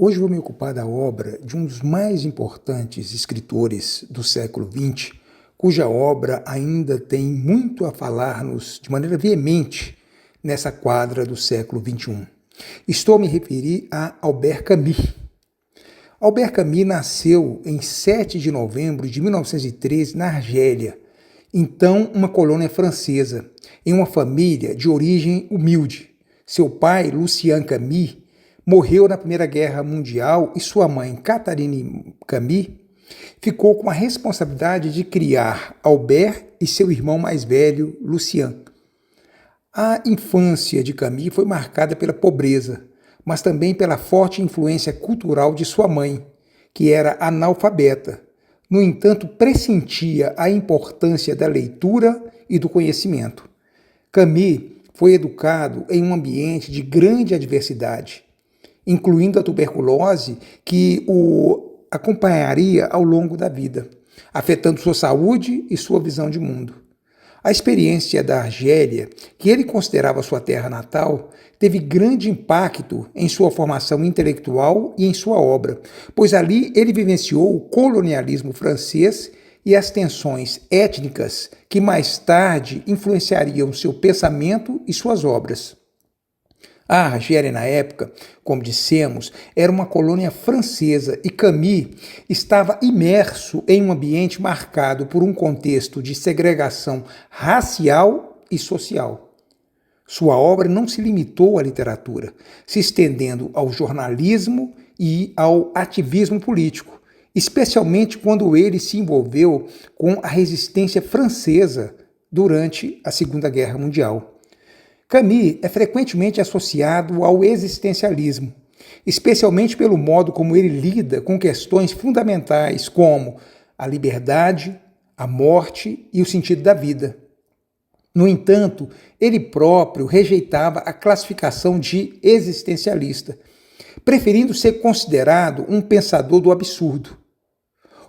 Hoje vou me ocupar da obra de um dos mais importantes escritores do século XX, cuja obra ainda tem muito a falar-nos de maneira veemente nessa quadra do século XXI. Estou a me referir a Albert Camus. Albert Camus nasceu em 7 de novembro de 1913 na Argélia, então uma colônia francesa, em uma família de origem humilde. Seu pai, Lucien Camus, morreu na Primeira Guerra Mundial e sua mãe, Catherine Camus, ficou com a responsabilidade de criar Albert e seu irmão mais velho, Lucien. A infância de Camus foi marcada pela pobreza, mas também pela forte influência cultural de sua mãe, que era analfabeta. No entanto, pressentia a importância da leitura e do conhecimento. Camus foi educado em um ambiente de grande adversidade, incluindo a tuberculose que o acompanharia ao longo da vida, afetando sua saúde e sua visão de mundo. A experiência da Argélia, que ele considerava sua terra natal, teve grande impacto em sua formação intelectual e em sua obra, pois ali ele vivenciou o colonialismo francês e as tensões étnicas que mais tarde influenciariam seu pensamento e suas obras. A Argélia, na época, como dissemos, era uma colônia francesa e Camus estava imerso em um ambiente marcado por um contexto de segregação racial e social. Sua obra não se limitou à literatura, se estendendo ao jornalismo e ao ativismo político, especialmente quando ele se envolveu com a resistência francesa durante a Segunda Guerra Mundial. Camus é frequentemente associado ao existencialismo, especialmente pelo modo como ele lida com questões fundamentais como a liberdade, a morte e o sentido da vida. No entanto, ele próprio rejeitava a classificação de existencialista, preferindo ser considerado um pensador do absurdo.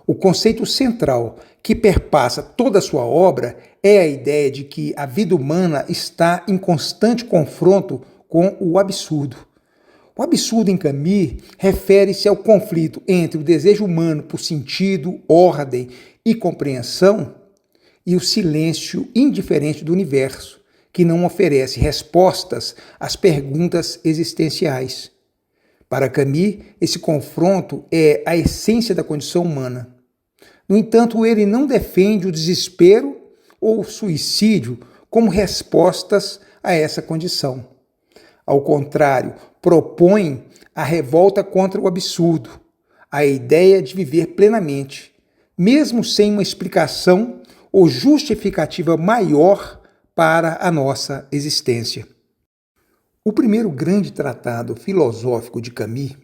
O conceito central que perpassa toda a sua obra é a ideia de que a vida humana está em constante confronto com o absurdo. O absurdo em Camus refere-se ao conflito entre o desejo humano por sentido, ordem e compreensão e o silêncio indiferente do universo, que não oferece respostas às perguntas existenciais. Para Camus, esse confronto é a essência da condição humana. No entanto, ele não defende o desespero ou o suicídio como respostas a essa condição. Ao contrário, propõe a revolta contra o absurdo, a ideia de viver plenamente, mesmo sem uma explicação ou justificativa maior para a nossa existência. O primeiro grande tratado filosófico de Camus,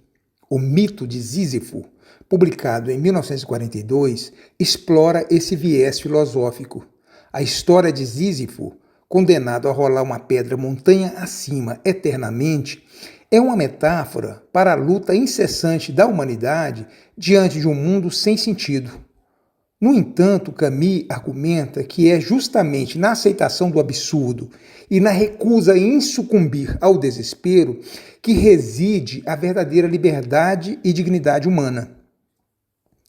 O Mito de Sísifo, publicado em 1942, explora esse viés filosófico. A história de Sísifo, condenado a rolar uma pedra montanha acima eternamente, é uma metáfora para a luta incessante da humanidade diante de um mundo sem sentido. No entanto, Camus argumenta que é justamente na aceitação do absurdo e na recusa em sucumbir ao desespero que reside a verdadeira liberdade e dignidade humana.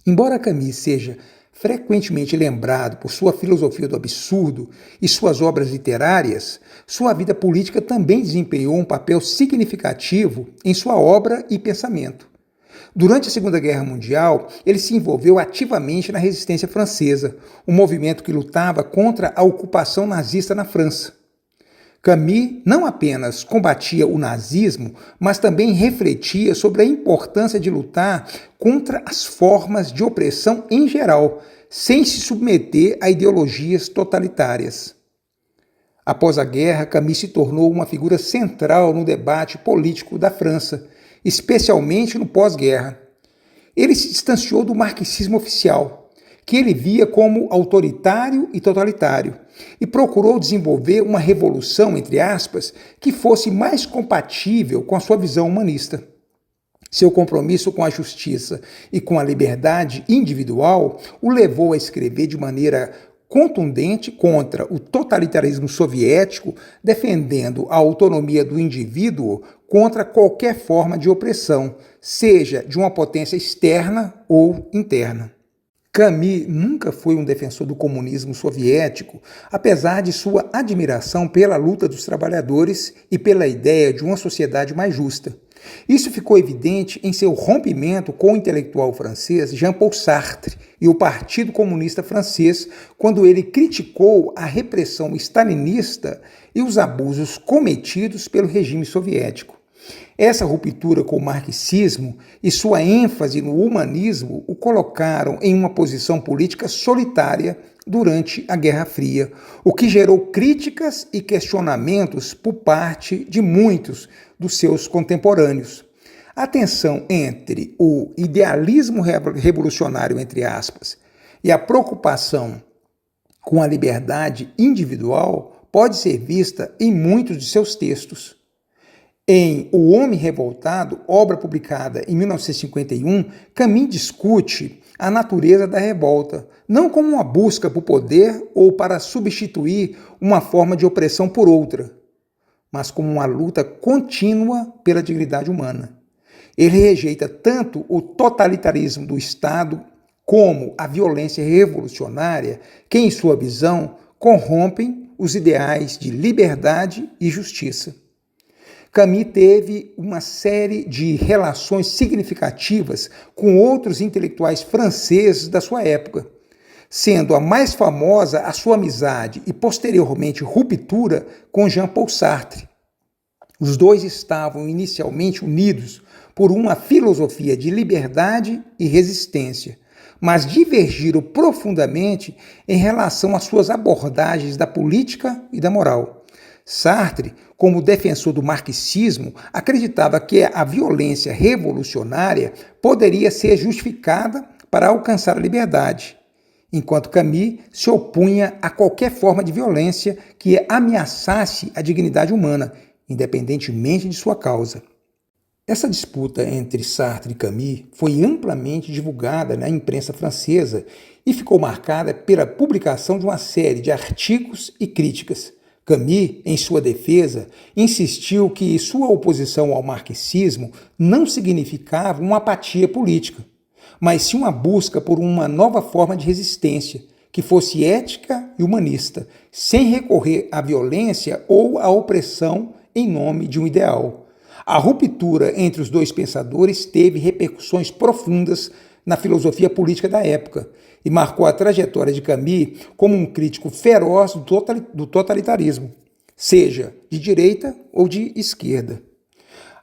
Embora Camus seja frequentemente lembrado por sua filosofia do absurdo e suas obras literárias, sua vida política também desempenhou um papel significativo em sua obra e pensamento. Durante a Segunda Guerra Mundial, ele se envolveu ativamente na resistência francesa, um movimento que lutava contra a ocupação nazista na França. Camus não apenas combatia o nazismo, mas também refletia sobre a importância de lutar contra as formas de opressão em geral, sem se submeter a ideologias totalitárias. Após a guerra, Camus se tornou uma figura central no debate político da França, especialmente no pós-guerra. Ele se distanciou do marxismo oficial, que ele via como autoritário e totalitário, e procurou desenvolver uma revolução, entre aspas, que fosse mais compatível com a sua visão humanista. Seu compromisso com a justiça e com a liberdade individual o levou a escrever de maneira contundente contra o totalitarismo soviético, defendendo a autonomia do indivíduo contra qualquer forma de opressão, seja de uma potência externa ou interna. Camus nunca foi um defensor do comunismo soviético, apesar de sua admiração pela luta dos trabalhadores e pela ideia de uma sociedade mais justa. Isso ficou evidente em seu rompimento com o intelectual francês Jean-Paul Sartre e o Partido Comunista Francês, quando ele criticou a repressão stalinista e os abusos cometidos pelo regime soviético. Essa ruptura com o marxismo e sua ênfase no humanismo o colocaram em uma posição política solitária durante a Guerra Fria, o que gerou críticas e questionamentos por parte de muitos dos seus contemporâneos. A tensão entre o idealismo revolucionário, entre aspas, e a preocupação com a liberdade individual pode ser vista em muitos de seus textos. Em O Homem Revoltado, obra publicada em 1951, Camus discute a natureza da revolta, não como uma busca por poder ou para substituir uma forma de opressão por outra, mas como uma luta contínua pela dignidade humana. Ele rejeita tanto o totalitarismo do Estado como a violência revolucionária que, em sua visão, corrompem os ideais de liberdade e justiça. Camus teve uma série de relações significativas com outros intelectuais franceses da sua época, sendo a mais famosa a sua amizade e, posteriormente, ruptura com Jean-Paul Sartre. Os dois estavam inicialmente unidos por uma filosofia de liberdade e resistência, mas divergiram profundamente em relação às suas abordagens da política e da moral. Sartre, como defensor do marxismo, acreditava que a violência revolucionária poderia ser justificada para alcançar a liberdade, enquanto Camus se opunha a qualquer forma de violência que ameaçasse a dignidade humana, independentemente de sua causa. Essa disputa entre Sartre e Camus foi amplamente divulgada na imprensa francesa e ficou marcada pela publicação de uma série de artigos e críticas. Camus, em sua defesa, insistiu que sua oposição ao marxismo não significava uma apatia política, mas sim uma busca por uma nova forma de resistência, que fosse ética e humanista, sem recorrer à violência ou à opressão em nome de um ideal. A ruptura entre os dois pensadores teve repercussões profundas na filosofia política da época e marcou a trajetória de Camus como um crítico feroz do totalitarismo, seja de direita ou de esquerda.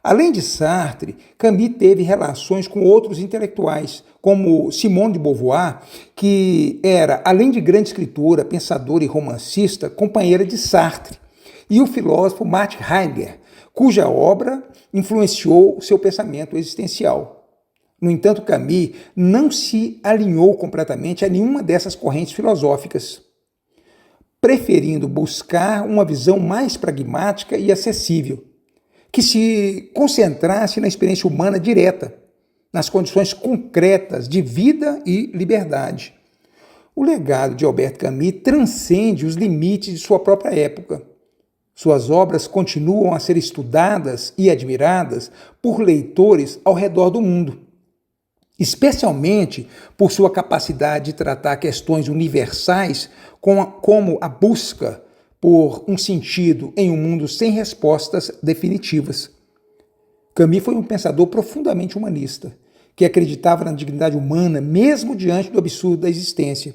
Além de Sartre, Camus teve relações com outros intelectuais, como Simone de Beauvoir, que era, além de grande escritora, pensadora e romancista, companheira de Sartre, e o filósofo Martin Heidegger, cuja obra influenciou seu pensamento existencial. No entanto, Camus não se alinhou completamente a nenhuma dessas correntes filosóficas, preferindo buscar uma visão mais pragmática e acessível, que se concentrasse na experiência humana direta, nas condições concretas de vida e liberdade. O legado de Albert Camus transcende os limites de sua própria época. Suas obras continuam a ser estudadas e admiradas por leitores ao redor do mundo, especialmente por sua capacidade de tratar questões universais como a busca por um sentido em um mundo sem respostas definitivas. Camus foi um pensador profundamente humanista, que acreditava na dignidade humana mesmo diante do absurdo da existência.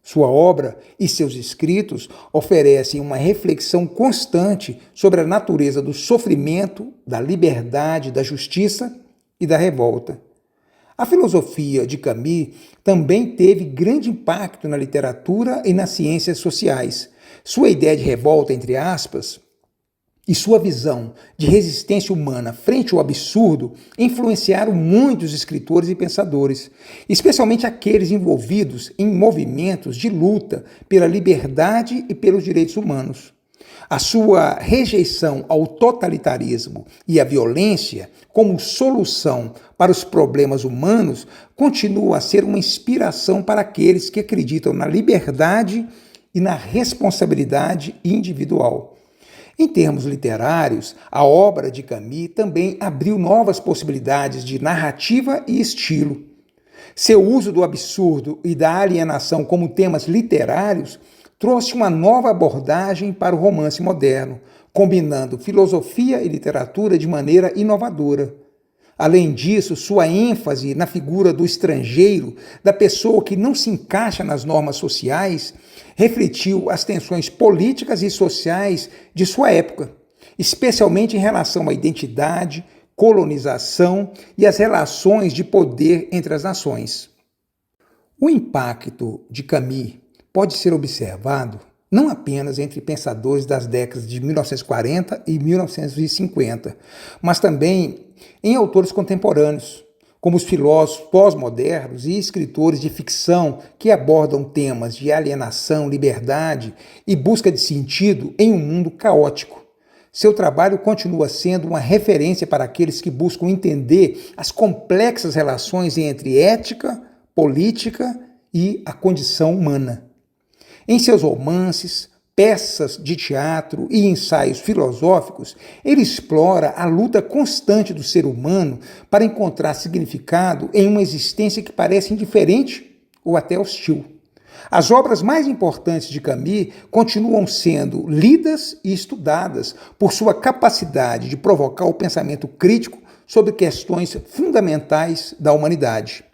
Sua obra e seus escritos oferecem uma reflexão constante sobre a natureza do sofrimento, da liberdade, da justiça e da revolta. A filosofia de Camus também teve grande impacto na literatura e nas ciências sociais. Sua ideia de revolta, entre aspas, e sua visão de resistência humana frente ao absurdo influenciaram muitos escritores e pensadores, especialmente aqueles envolvidos em movimentos de luta pela liberdade e pelos direitos humanos. A sua rejeição ao totalitarismo e à violência como solução para os problemas humanos continua a ser uma inspiração para aqueles que acreditam na liberdade e na responsabilidade individual. Em termos literários, a obra de Camus também abriu novas possibilidades de narrativa e estilo. Seu uso do absurdo e da alienação como temas literários trouxe uma nova abordagem para o romance moderno, combinando filosofia e literatura de maneira inovadora. Além disso, sua ênfase na figura do estrangeiro, da pessoa que não se encaixa nas normas sociais, refletiu as tensões políticas e sociais de sua época, especialmente em relação à identidade, colonização e as relações de poder entre as nações. O impacto de Camus pode ser observado não apenas entre pensadores das décadas de 1940 e 1950, mas também em autores contemporâneos, como os filósofos pós-modernos e escritores de ficção que abordam temas de alienação, liberdade e busca de sentido em um mundo caótico. Seu trabalho continua sendo uma referência para aqueles que buscam entender as complexas relações entre ética, política e a condição humana. Em seus romances, peças de teatro e ensaios filosóficos, ele explora a luta constante do ser humano para encontrar significado em uma existência que parece indiferente ou até hostil. As obras mais importantes de Camus continuam sendo lidas e estudadas por sua capacidade de provocar o pensamento crítico sobre questões fundamentais da humanidade.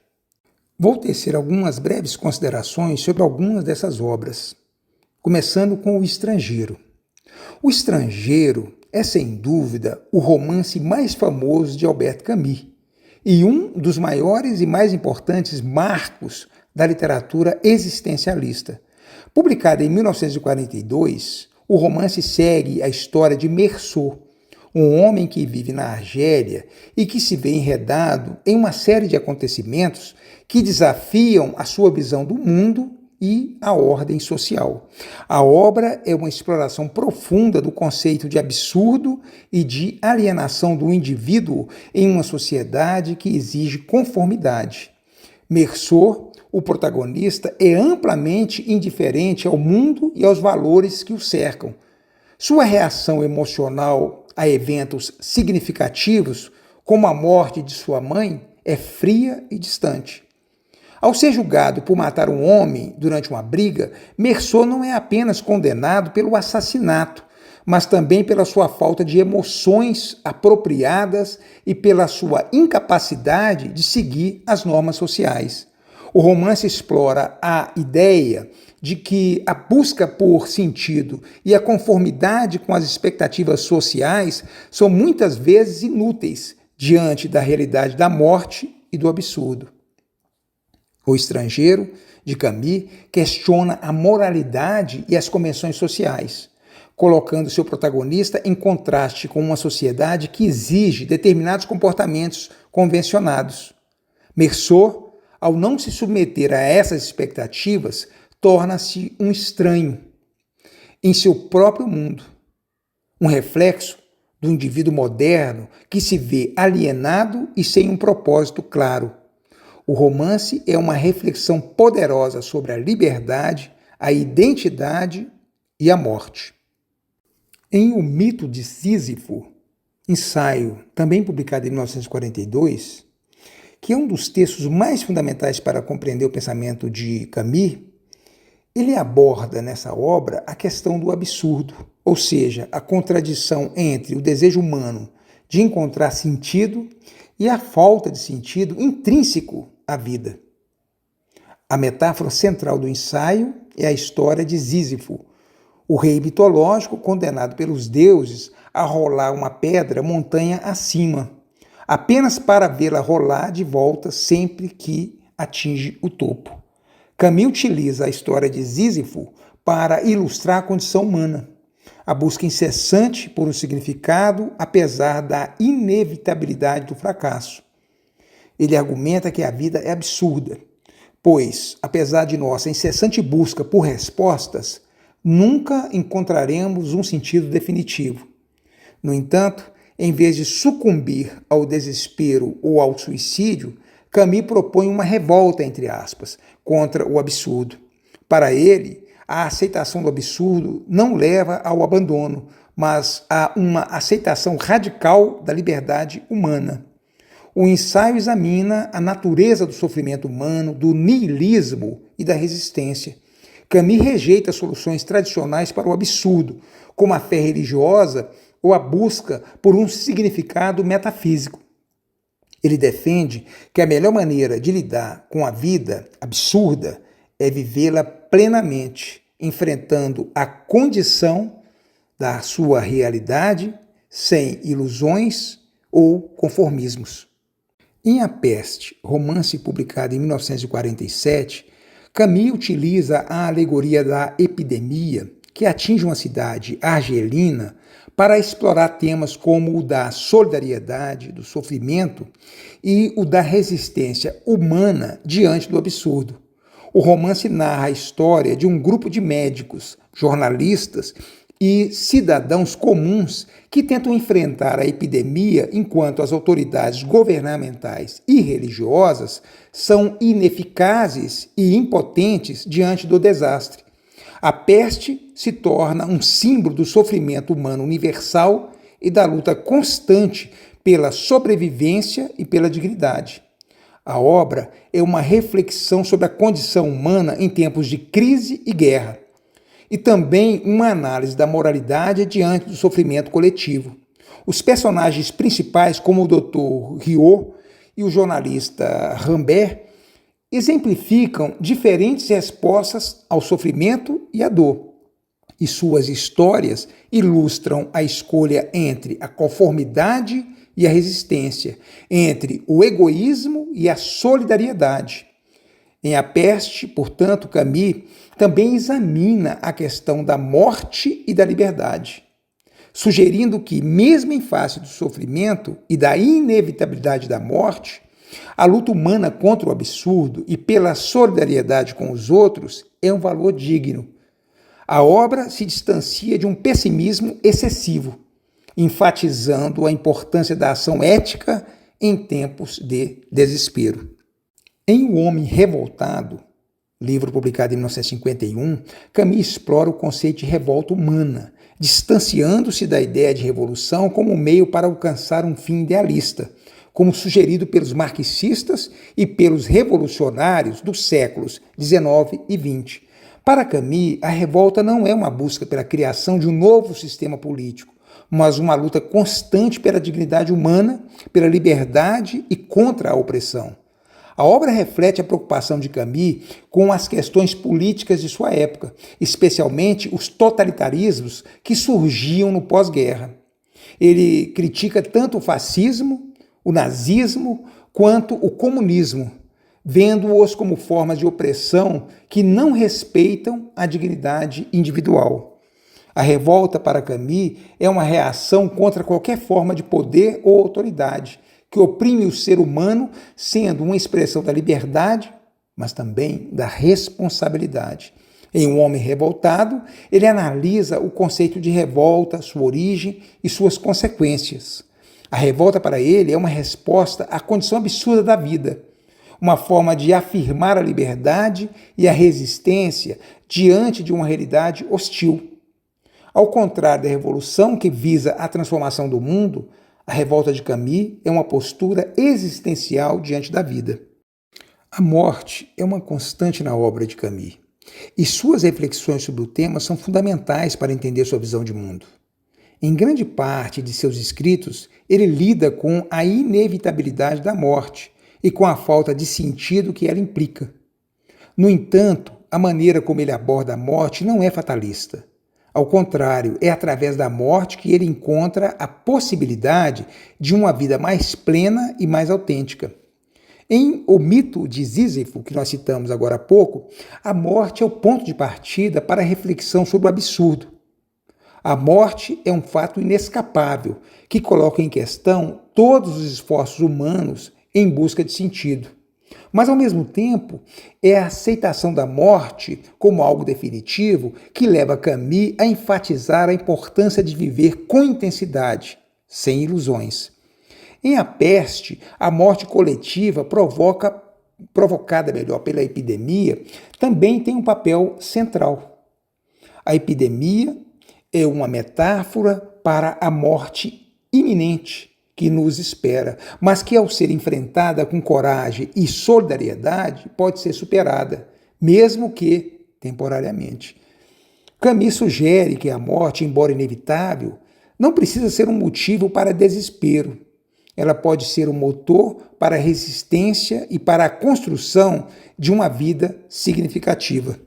Vou tecer algumas breves considerações sobre algumas dessas obras, começando com O Estrangeiro. O Estrangeiro é, sem dúvida, o romance mais famoso de Albert Camus e um dos maiores e mais importantes marcos da literatura existencialista. Publicado em 1942, o romance segue a história de Meursault, um homem que vive na Argélia e que se vê enredado em uma série de acontecimentos que desafiam a sua visão do mundo e a ordem social. A obra é uma exploração profunda do conceito de absurdo e de alienação do indivíduo em uma sociedade que exige conformidade. Meursault, o protagonista, é amplamente indiferente ao mundo e aos valores que o cercam. Sua reação emocional a eventos significativos, como a morte de sua mãe, é fria e distante. Ao ser julgado por matar um homem durante uma briga, Meursault não é apenas condenado pelo assassinato, mas também pela sua falta de emoções apropriadas e pela sua incapacidade de seguir as normas sociais. O romance explora a ideia de que a busca por sentido e a conformidade com as expectativas sociais são muitas vezes inúteis diante da realidade da morte e do absurdo. O Estrangeiro, de Camus, questiona a moralidade e as convenções sociais, colocando seu protagonista em contraste com uma sociedade que exige determinados comportamentos convencionados. Meursault, ao não se submeter a essas expectativas, torna-se um estranho em seu próprio mundo, um reflexo do indivíduo moderno que se vê alienado e sem um propósito claro. O romance é uma reflexão poderosa sobre a liberdade, a identidade e a morte. Em O Mito de Sísifo, ensaio também publicado em 1942, que é um dos textos mais fundamentais para compreender o pensamento de Camus, ele aborda nessa obra a questão do absurdo, ou seja, a contradição entre o desejo humano de encontrar sentido e a falta de sentido intrínseco à vida. A metáfora central do ensaio é a história de Sísifo, o rei mitológico condenado pelos deuses a rolar uma pedra montanha acima, apenas para vê-la rolar de volta sempre que atinge o topo. Camus utiliza a história de Sísifo para ilustrar a condição humana, a busca incessante por um significado, apesar da inevitabilidade do fracasso. Ele argumenta que a vida é absurda, pois, apesar de nossa incessante busca por respostas, nunca encontraremos um sentido definitivo. No entanto, em vez de sucumbir ao desespero ou ao suicídio, Camus propõe uma revolta, entre aspas, contra o absurdo. Para ele, a aceitação do absurdo não leva ao abandono, mas a uma aceitação radical da liberdade humana. O ensaio examina a natureza do sofrimento humano, do niilismo e da resistência. Camus rejeita soluções tradicionais para o absurdo, como a fé religiosa ou a busca por um significado metafísico. Ele defende que a melhor maneira de lidar com a vida absurda é vivê-la plenamente, enfrentando a condição da sua realidade sem ilusões ou conformismos. Em A Peste, romance publicado em 1947, Camus utiliza a alegoria da epidemia que atinge uma cidade argelina para explorar temas como o da solidariedade, do sofrimento e o da resistência humana diante do absurdo. O romance narra a história de um grupo de médicos, jornalistas e cidadãos comuns que tentam enfrentar a epidemia enquanto as autoridades governamentais e religiosas são ineficazes e impotentes diante do desastre. A peste se torna um símbolo do sofrimento humano universal e da luta constante pela sobrevivência e pela dignidade. A obra é uma reflexão sobre a condição humana em tempos de crise e guerra, e também uma análise da moralidade diante do sofrimento coletivo. Os personagens principais, como o Dr. Riot e o jornalista Rambert, exemplificam diferentes respostas ao sofrimento e à dor, e suas histórias ilustram a escolha entre a conformidade e a resistência, entre o egoísmo e a solidariedade. Em A Peste, portanto, Camus também examina a questão da morte e da liberdade, sugerindo que, mesmo em face do sofrimento e da inevitabilidade da morte, a luta humana contra o absurdo e pela solidariedade com os outros é um valor digno. A obra se distancia de um pessimismo excessivo, enfatizando a importância da ação ética em tempos de desespero. Em O Homem Revoltado, livro publicado em 1951, Camus explora o conceito de revolta humana, distanciando-se da ideia de revolução como meio para alcançar um fim idealista, como sugerido pelos marxistas e pelos revolucionários dos séculos XIX e XX. Para Camus, a revolta não é uma busca pela criação de um novo sistema político, mas uma luta constante pela dignidade humana, pela liberdade e contra a opressão. A obra reflete a preocupação de Camus com as questões políticas de sua época, especialmente os totalitarismos que surgiam no pós-guerra. Ele critica tanto o fascismo, o nazismo, quanto o comunismo, vendo-os como formas de opressão que não respeitam a dignidade individual. A revolta para Camus é uma reação contra qualquer forma de poder ou autoridade que oprime o ser humano, sendo uma expressão da liberdade, mas também da responsabilidade. Em Um Homem Revoltado, ele analisa o conceito de revolta, sua origem e suas consequências. A revolta para ele é uma resposta à condição absurda da vida, uma forma de afirmar a liberdade e a resistência diante de uma realidade hostil. Ao contrário da revolução que visa a transformação do mundo, a revolta de Camus é uma postura existencial diante da vida. A morte é uma constante na obra de Camus, e suas reflexões sobre o tema são fundamentais para entender sua visão de mundo. Em grande parte de seus escritos, ele lida com a inevitabilidade da morte e com a falta de sentido que ela implica. No entanto, a maneira como ele aborda a morte não é fatalista. Ao contrário, é através da morte que ele encontra a possibilidade de uma vida mais plena e mais autêntica. Em O Mito de Sísifo, que nós citamos agora há pouco, a morte é o ponto de partida para a reflexão sobre o absurdo. A morte é um fato inescapável que coloca em questão todos os esforços humanos em busca de sentido. Mas, ao mesmo tempo, é a aceitação da morte como algo definitivo que leva Camus a enfatizar a importância de viver com intensidade, sem ilusões. Em A Peste, a morte coletiva provocada pela epidemia, também tem um papel central. A epidemia é uma metáfora para a morte iminente que nos espera, mas que, ao ser enfrentada com coragem e solidariedade, pode ser superada, mesmo que temporariamente. Camus sugere que a morte, embora inevitável, não precisa ser um motivo para desespero. Ela pode ser um motor para a resistência e para a construção de uma vida significativa.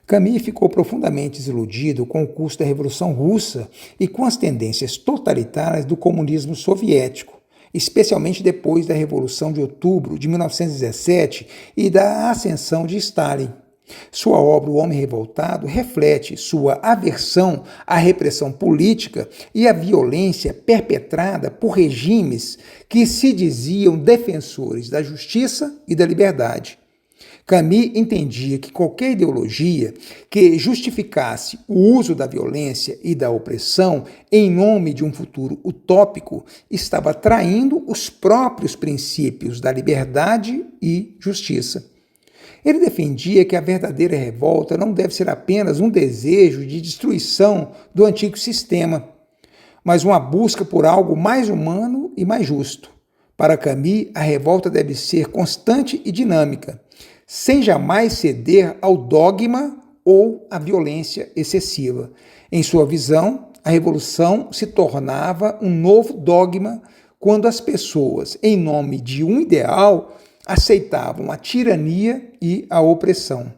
Camus ficou profundamente desiludido com o curso da Revolução Russa e com as tendências totalitárias do comunismo soviético, especialmente depois da Revolução de Outubro de 1917 e da ascensão de Stalin. Sua obra O Homem Revoltado reflete sua aversão à repressão política e à violência perpetrada por regimes que se diziam defensores da justiça e da liberdade. Camus entendia que qualquer ideologia que justificasse o uso da violência e da opressão em nome de um futuro utópico estava traindo os próprios princípios da liberdade e justiça. Ele defendia que a verdadeira revolta não deve ser apenas um desejo de destruição do antigo sistema, mas uma busca por algo mais humano e mais justo. Para Camus, a revolta deve ser constante e dinâmica, sem jamais ceder ao dogma ou à violência excessiva. Em sua visão, a revolução se tornava um novo dogma quando as pessoas, em nome de um ideal, aceitavam a tirania e a opressão.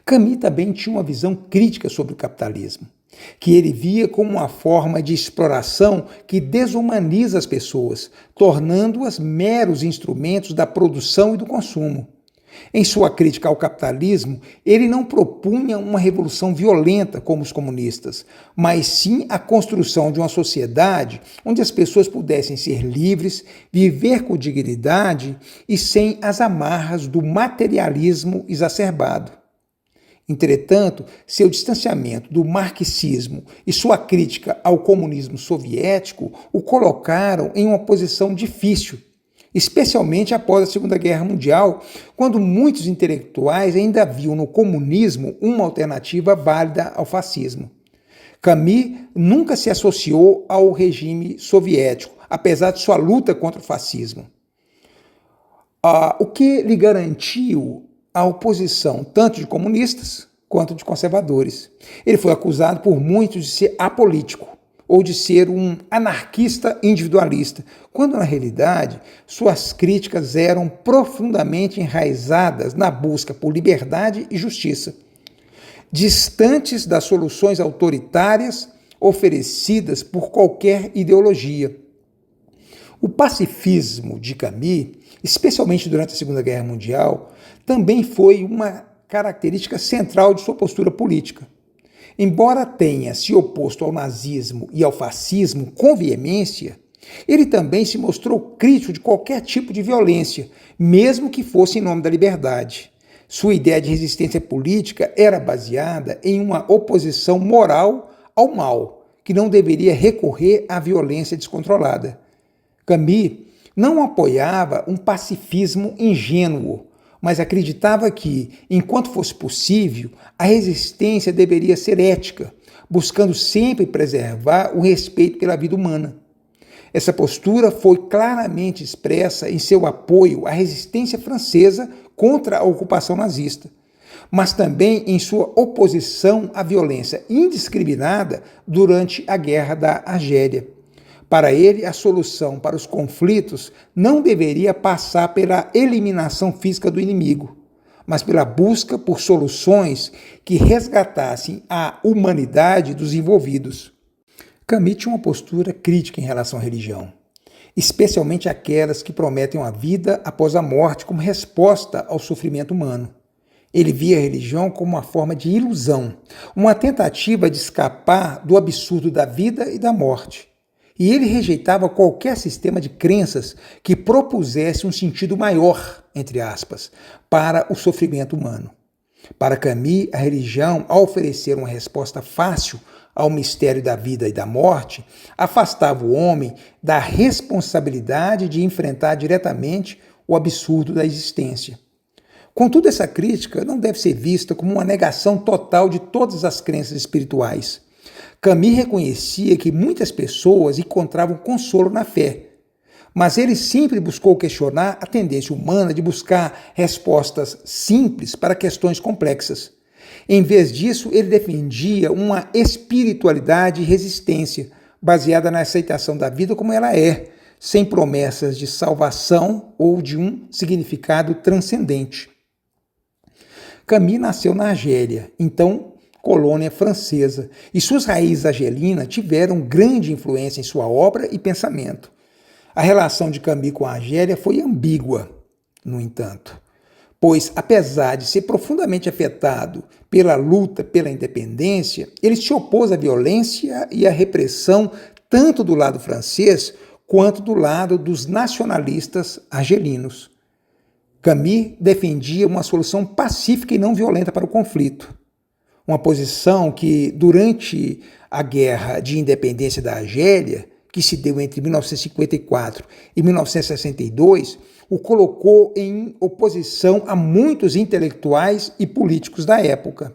Camus também tinha uma visão crítica sobre o capitalismo, que ele via como uma forma de exploração que desumaniza as pessoas, tornando-as meros instrumentos da produção e do consumo. Em sua crítica ao capitalismo, ele não propunha uma revolução violenta como os comunistas, mas sim a construção de uma sociedade onde as pessoas pudessem ser livres, viver com dignidade e sem as amarras do materialismo exacerbado. Entretanto, seu distanciamento do marxismo e sua crítica ao comunismo soviético o colocaram em uma posição difícil, especialmente após a Segunda Guerra Mundial, quando muitos intelectuais ainda viam no comunismo uma alternativa válida ao fascismo. Camus nunca se associou ao regime soviético, apesar de sua luta contra o fascismo. O que lhe garantiu a oposição tanto de comunistas quanto de conservadores. Ele foi acusado por muitos de ser apolítico, ou de ser um anarquista individualista, quando na realidade suas críticas eram profundamente enraizadas na busca por liberdade e justiça, distantes das soluções autoritárias oferecidas por qualquer ideologia. O pacifismo de Camus, especialmente durante a Segunda Guerra Mundial, também foi uma característica central de sua postura política. Embora tenha se oposto ao nazismo e ao fascismo com veemência, ele também se mostrou crítico de qualquer tipo de violência, mesmo que fosse em nome da liberdade. Sua ideia de resistência política era baseada em uma oposição moral ao mal, que não deveria recorrer à violência descontrolada. Camus não apoiava um pacifismo ingênuo, mas acreditava que, enquanto fosse possível, a resistência deveria ser ética, buscando sempre preservar o respeito pela vida humana. Essa postura foi claramente expressa em seu apoio à resistência francesa contra a ocupação nazista, mas também em sua oposição à violência indiscriminada durante a Guerra da Argélia. Para ele, a solução para os conflitos não deveria passar pela eliminação física do inimigo, mas pela busca por soluções que resgatassem a humanidade dos envolvidos. Camus tinha uma postura crítica em relação à religião, especialmente aquelas que prometem uma vida após a morte como resposta ao sofrimento humano. Ele via a religião como uma forma de ilusão, uma tentativa de escapar do absurdo da vida e da morte. e ele rejeitava qualquer sistema de crenças que propusesse um sentido maior, entre aspas, para o sofrimento humano. Para Camus, a religião, ao oferecer uma resposta fácil ao mistério da vida e da morte, afastava o homem da responsabilidade de enfrentar diretamente o absurdo da existência. Contudo, essa crítica não deve ser vista como uma negação total de todas as crenças espirituais. Camus reconhecia que muitas pessoas encontravam consolo na fé, mas ele sempre buscou questionar a tendência humana de buscar respostas simples para questões complexas. Em vez disso, ele defendia uma espiritualidade e resistência, baseada na aceitação da vida como ela é, sem promessas de salvação ou de um significado transcendente. Camus nasceu na Argélia, então colônia francesa, e suas raízes argelinas tiveram grande influência em sua obra e pensamento. A relação de Camus com a Argélia foi ambígua, no entanto, pois, apesar de ser profundamente afetado pela luta pela independência, ele se opôs à violência e à repressão tanto do lado francês quanto do lado dos nacionalistas argelinos. Camus defendia uma solução pacífica e não violenta para o conflito, uma posição que, durante a Guerra de Independência da Argélia, que se deu entre 1954 e 1962, o colocou em oposição a muitos intelectuais e políticos da época.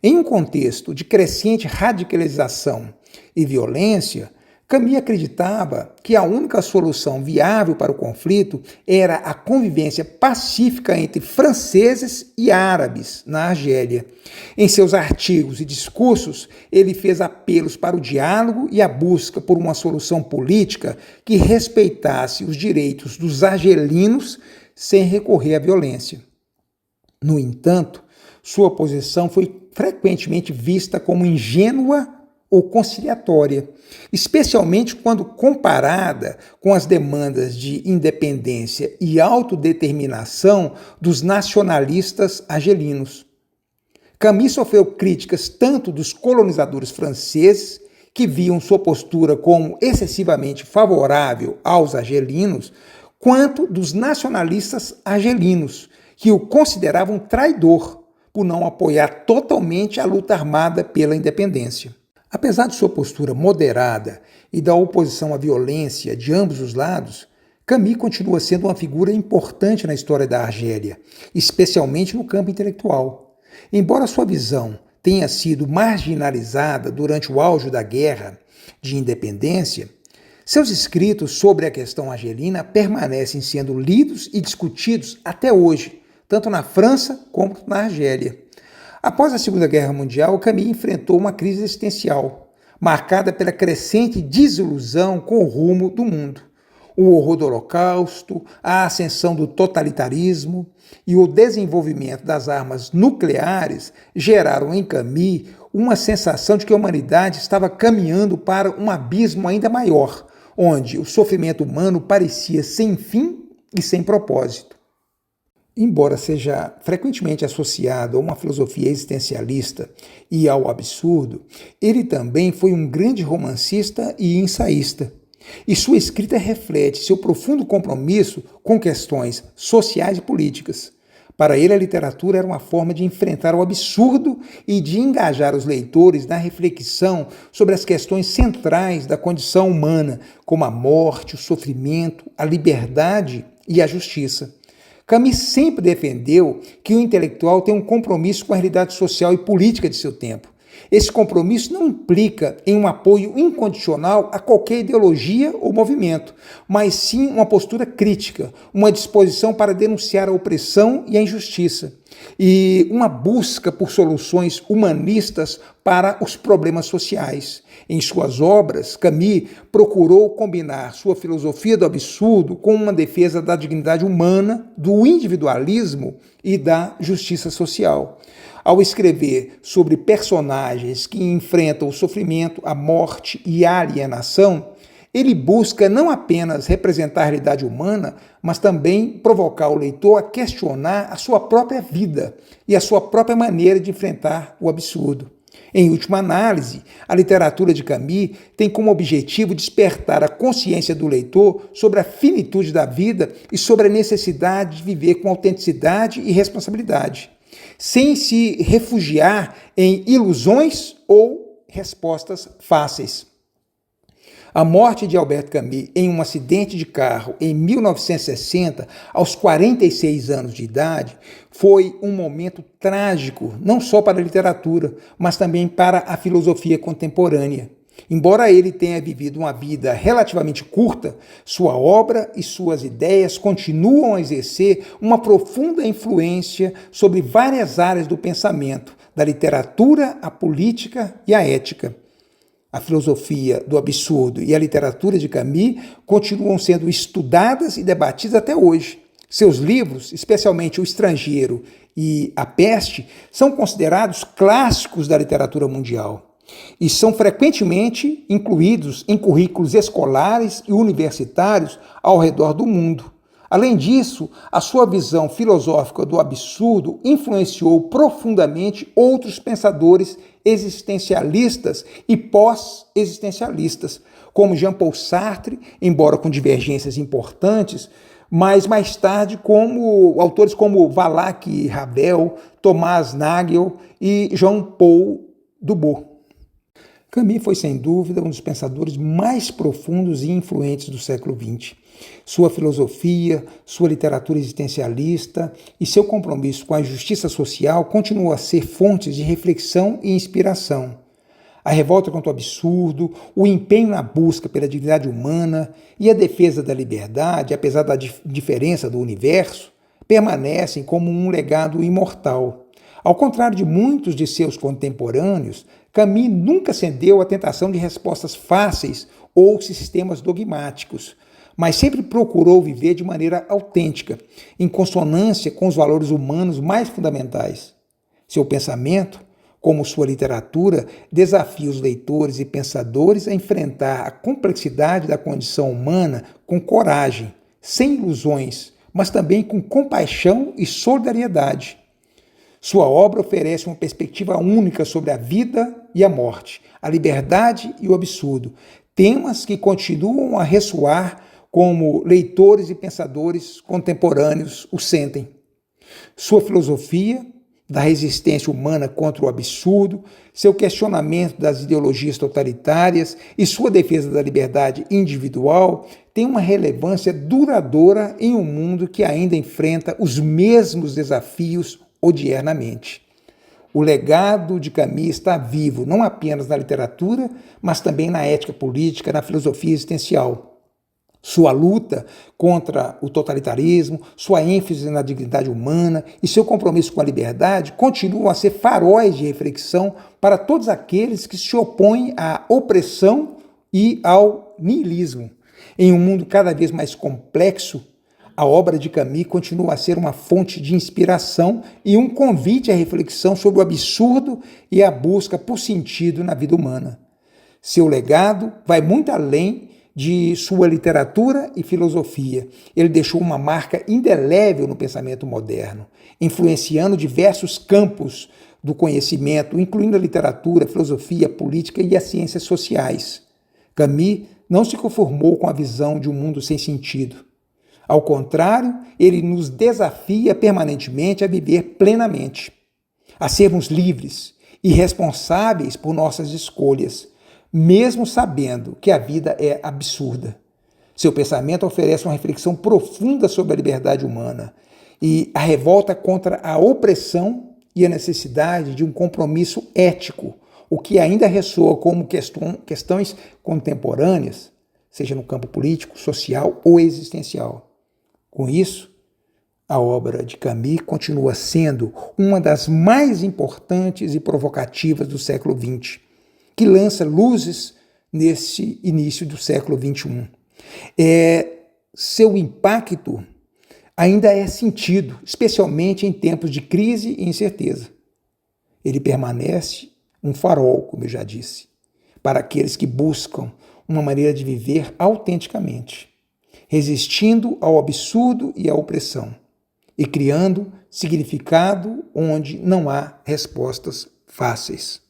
Em um contexto de crescente radicalização e violência, Camus acreditava que a única solução viável para o conflito era a convivência pacífica entre franceses e árabes na Argélia. Em seus artigos e discursos, ele fez apelos para o diálogo e a busca por uma solução política que respeitasse os direitos dos argelinos sem recorrer à violência. No entanto, sua posição foi frequentemente vista como ingênua ou conciliatória, especialmente quando comparada com as demandas de independência e autodeterminação dos nacionalistas argelinos. Camus sofreu críticas tanto dos colonizadores franceses, que viam sua postura como excessivamente favorável aos argelinos, quanto dos nacionalistas argelinos, que o consideravam traidor por não apoiar totalmente a luta armada pela independência. Apesar de sua postura moderada e da oposição à violência de ambos os lados, Camus continua sendo uma figura importante na história da Argélia, especialmente no campo intelectual. Embora sua visão tenha sido marginalizada durante o auge da Guerra de Independência, seus escritos sobre a questão argelina permanecem sendo lidos e discutidos até hoje, tanto na França como na Argélia. Após a Segunda Guerra Mundial, Camus enfrentou uma crise existencial, marcada pela crescente desilusão com o rumo do mundo. O horror do Holocausto, a ascensão do totalitarismo e o desenvolvimento das armas nucleares geraram em Camus uma sensação de que a humanidade estava caminhando para um abismo ainda maior, onde o sofrimento humano parecia sem fim e sem propósito. Embora seja frequentemente associado a uma filosofia existencialista e ao absurdo, ele também foi um grande romancista e ensaísta. E sua escrita reflete seu profundo compromisso com questões sociais e políticas. Para ele, a literatura era uma forma de enfrentar o absurdo e de engajar os leitores na reflexão sobre as questões centrais da condição humana, como a morte, o sofrimento, a liberdade e a justiça. Camus sempre defendeu que o intelectual tem um compromisso com a realidade social e política de seu tempo. Esse compromisso não implica em um apoio incondicional a qualquer ideologia ou movimento, mas sim uma postura crítica, uma disposição para denunciar a opressão e a injustiça, e uma busca por soluções humanistas para os problemas sociais. Em suas obras, Camus procurou combinar sua filosofia do absurdo com uma defesa da dignidade humana, do individualismo e da justiça social. Ao escrever sobre personagens que enfrentam o sofrimento, a morte e a alienação, ele busca não apenas representar a realidade humana, mas também provocar o leitor a questionar a sua própria vida e a sua própria maneira de enfrentar o absurdo. Em última análise, a literatura de Camus tem como objetivo despertar a consciência do leitor sobre a finitude da vida e sobre a necessidade de viver com autenticidade e responsabilidade, sem se refugiar em ilusões ou respostas fáceis. A morte de Albert Camus em um acidente de carro em 1960, aos 46 anos de idade, foi um momento trágico, não só para a literatura, mas também para a filosofia contemporânea. Embora ele tenha vivido uma vida relativamente curta, sua obra e suas ideias continuam a exercer uma profunda influência sobre várias áreas do pensamento, da literatura à política e à ética. A filosofia do absurdo e a literatura de Camus continuam sendo estudadas e debatidas até hoje. Seus livros, especialmente O Estrangeiro e A Peste, são considerados clássicos da literatura mundial e são frequentemente incluídos em currículos escolares e universitários ao redor do mundo. Além disso, a sua visão filosófica do absurdo influenciou profundamente outros pensadores existencialistas e pós-existencialistas, como Jean-Paul Sartre, embora com divergências importantes, mas mais tarde como autores como Václav Havel, Thomas Nagel e Jean-Paul Dubos. Camus foi, sem dúvida, um dos pensadores mais profundos e influentes do século XX. Sua filosofia, sua literatura existencialista e seu compromisso com a justiça social continuam a ser fontes de reflexão e inspiração. A revolta contra o absurdo, o empenho na busca pela dignidade humana e a defesa da liberdade, apesar da diferença do universo, permanecem como um legado imortal. Ao contrário de muitos de seus contemporâneos, Camus nunca cedeu à tentação de respostas fáceis ou sistemas dogmáticos, mas sempre procurou viver de maneira autêntica, em consonância com os valores humanos mais fundamentais. Seu pensamento, como sua literatura, desafia os leitores e pensadores a enfrentar a complexidade da condição humana com coragem, sem ilusões, mas também com compaixão e solidariedade. Sua obra oferece uma perspectiva única sobre a vida e a morte, a liberdade e o absurdo, temas que continuam a ressoar como leitores e pensadores contemporâneos o sentem. Sua filosofia da resistência humana contra o absurdo, seu questionamento das ideologias totalitárias e sua defesa da liberdade individual tem uma relevância duradoura em um mundo que ainda enfrenta os mesmos desafios odiernamente. O legado de Camus está vivo não apenas na literatura, mas também na ética política, na filosofia existencial. Sua luta contra o totalitarismo, sua ênfase na dignidade humana e seu compromisso com a liberdade continuam a ser faróis de reflexão para todos aqueles que se opõem à opressão e ao niilismo. Em um mundo cada vez mais complexo, a obra de Camus continua a ser uma fonte de inspiração e um convite à reflexão sobre o absurdo e a busca por sentido na vida humana. Seu legado vai muito além de sua literatura e filosofia. Ele deixou uma marca indelével no pensamento moderno, influenciando diversos campos do conhecimento, incluindo a literatura, a filosofia, a política e as ciências sociais. Camus não se conformou com a visão de um mundo sem sentido. Ao contrário, ele nos desafia permanentemente a viver plenamente, a sermos livres e responsáveis por nossas escolhas, mesmo sabendo que a vida é absurda. Seu pensamento oferece uma reflexão profunda sobre a liberdade humana e a revolta contra a opressão e a necessidade de um compromisso ético, o que ainda ressoa como questões contemporâneas, seja no campo político, social ou existencial. Com isso, a obra de Camus continua sendo uma das mais importantes e provocativas do século XX, que lança luzes nesse início do século XXI. Seu impacto ainda é sentido, especialmente em tempos de crise e incerteza. Ele permanece um farol, como eu já disse, para aqueles que buscam uma maneira de viver autenticamente, resistindo ao absurdo e à opressão, e criando significado onde não há respostas fáceis.